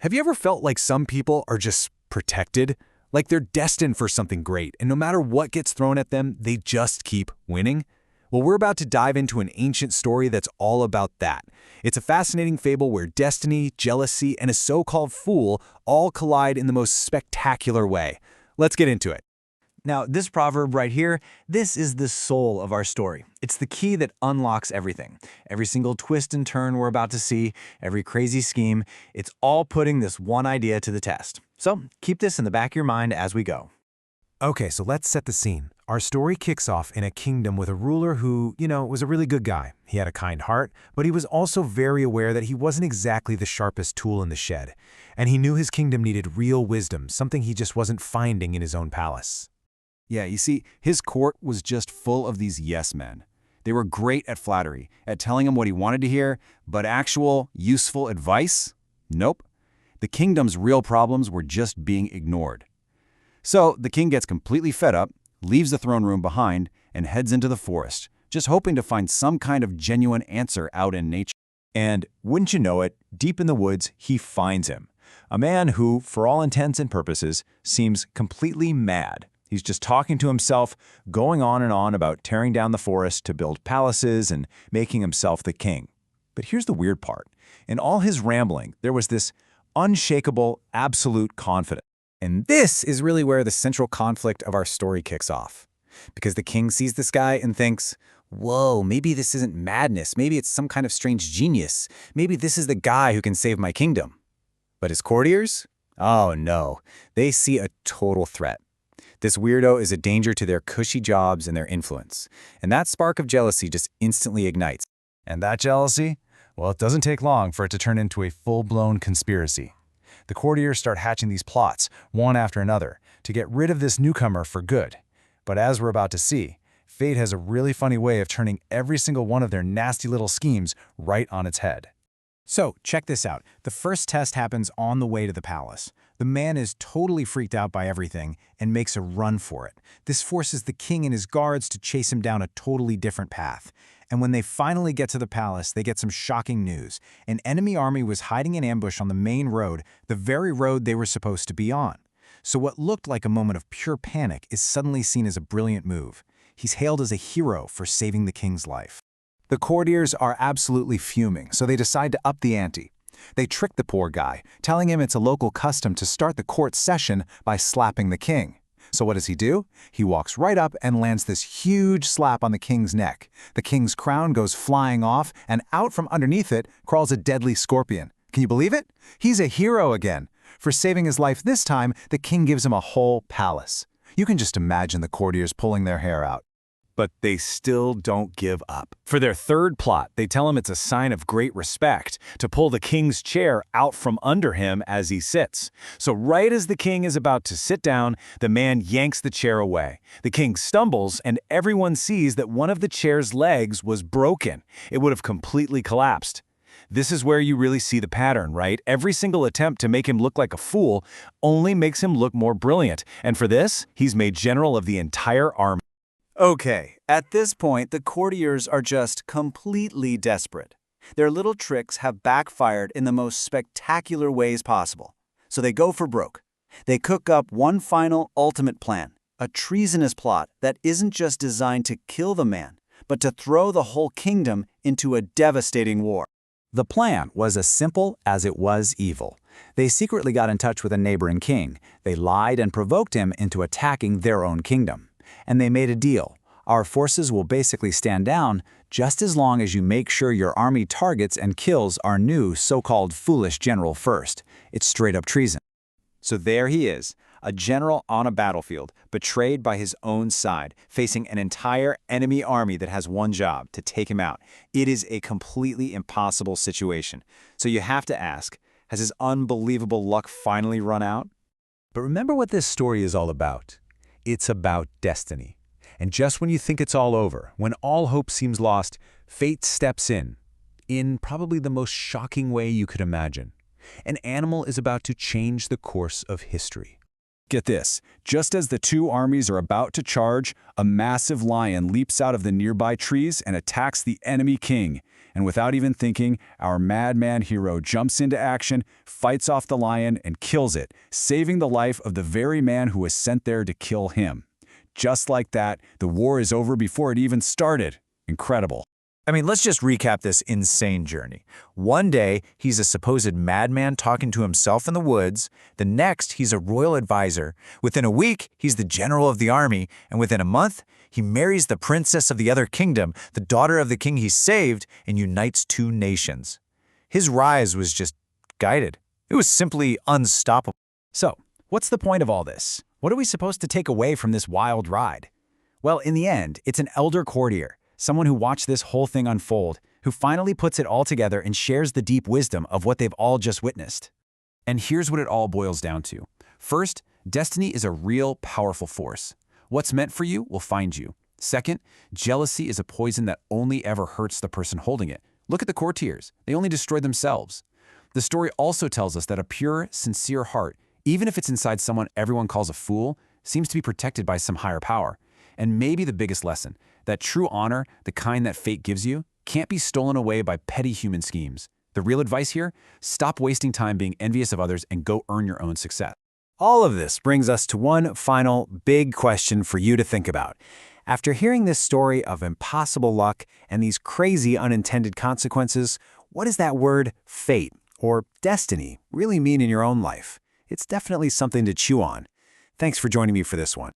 Have you ever felt like some people are just protected? Like they're destined for something great, and no matter what gets thrown at them, they just keep winning? Well, we're about to dive into an ancient story that's all about that. It's a fascinating fable where destiny, jealousy, and a so-called fool all collide in the most spectacular way. Let's get into it. Now, this proverb right here, this is the soul of our story. It's the key that unlocks everything. Every single twist and turn we're about to see, every crazy scheme, it's all putting this one idea to the test. So keep this in the back of your mind as we go. Okay, so let's set the scene. Our story kicks off in a kingdom with a ruler who, was a really good guy. He had a kind heart, but he was also very aware that he wasn't exactly the sharpest tool in the shed. And he knew his kingdom needed real wisdom, something he just wasn't finding in his own palace. Yeah, you see, his court was just full of these yes men. They were great at flattery, at telling him what he wanted to hear, but actual, useful advice? Nope. The kingdom's real problems were just being ignored. So the king gets completely fed up, leaves the throne room behind, and heads into the forest, just hoping to find some kind of genuine answer out in nature. And wouldn't you know it, deep in the woods, he finds him. A man who, for all intents and purposes, seems completely mad. He's just talking to himself, going on and on about tearing down the forest to build palaces and making himself the king. But here's the weird part. In all his rambling, there was this unshakable, absolute confidence. And this is really where the central conflict of our story kicks off. Because the king sees this guy and thinks, whoa, maybe this isn't madness. Maybe it's some kind of strange genius. Maybe this is the guy who can save my kingdom. But his courtiers? Oh no, they see a total threat. This weirdo is a danger to their cushy jobs and their influence. And that spark of jealousy just instantly ignites. And that jealousy? Well, it doesn't take long for it to turn into a full-blown conspiracy. The courtiers start hatching these plots, one after another, to get rid of this newcomer for good. But as we're about to see, fate has a really funny way of turning every single one of their nasty little schemes right on its head. So, check this out. The first test happens on the way to the palace. The man is totally freaked out by everything and makes a run for it. This forces the king and his guards to chase him down a totally different path. And when they finally get to the palace, they get some shocking news. An enemy army was hiding in ambush on the main road, the very road they were supposed to be on. So what looked like a moment of pure panic is suddenly seen as a brilliant move. He's hailed as a hero for saving the king's life. The courtiers are absolutely fuming, so they decide to up the ante. They trick the poor guy, telling him it's a local custom to start the court session by slapping the king. So what does he do? He walks right up and lands this huge slap on the king's neck. The king's crown goes flying off, and out from underneath it crawls a deadly scorpion. Can you believe it? He's a hero again. For saving his life this time, the king gives him a whole palace. You can just imagine the courtiers pulling their hair out. But they still don't give up. For their third plot, they tell him it's a sign of great respect to pull the king's chair out from under him as he sits. So right as the king is about to sit down, the man yanks the chair away. The king stumbles, and everyone sees that one of the chair's legs was broken. It would have completely collapsed. This is where you really see the pattern, right? Every single attempt to make him look like a fool only makes him look more brilliant. And for this, he's made general of the entire army. Okay, at this point, the courtiers are just completely desperate. Their little tricks have backfired in the most spectacular ways possible. So they go for broke. They cook up one final, ultimate plan, a treasonous plot that isn't just designed to kill the man, but to throw the whole kingdom into a devastating war. The plan was as simple as it was evil. They secretly got in touch with a neighboring king. They lied and provoked him into attacking their own kingdom. And they made a deal. Our forces will basically stand down just as long as you make sure your army targets and kills our new so-called foolish general first. It's straight up treason. So there he is, a general on a battlefield, betrayed by his own side, facing an entire enemy army that has one job, to take him out. It is a completely impossible situation. So you have to ask, has his unbelievable luck finally run out? But remember what this story is all about. It's about destiny. And just when you think it's all over, when all hope seems lost, fate steps in probably the most shocking way you could imagine. An animal is about to change the course of history. Get this, just as the two armies are about to charge, a massive lion leaps out of the nearby trees and attacks the enemy king. And without even thinking, our madman hero jumps into action, fights off the lion, and kills it, saving the life of the very man who was sent there to kill him. Just like that, the war is over before it even started. Incredible. I mean, let's just recap this insane journey. One day, he's a supposed madman talking to himself in the woods. The next, he's a royal advisor. Within a week, he's the general of the army. And within a month, he marries the princess of the other kingdom, the daughter of the king he saved, and unites two nations. His rise was just guided. It was simply unstoppable. So, what's the point of all this? What are we supposed to take away from this wild ride? Well, in the end, it's an elder courtier, someone who watched this whole thing unfold, who finally puts it all together and shares the deep wisdom of what they've all just witnessed. And here's what it all boils down to. First, destiny is a real, powerful force. What's meant for you will find you. Second, jealousy is a poison that only ever hurts the person holding it. Look at the courtiers. They only destroy themselves. The story also tells us that a pure, sincere heart, even if it's inside someone everyone calls a fool, seems to be protected by some higher power. And maybe the biggest lesson, that true honor, the kind that fate gives you, can't be stolen away by petty human schemes. The real advice here? Stop wasting time being envious of others and go earn your own success. All of this brings us to one final big question for you to think about. After hearing this story of impossible luck and these crazy unintended consequences, what does that word fate or destiny really mean in your own life? It's definitely something to chew on. Thanks for joining me for this one.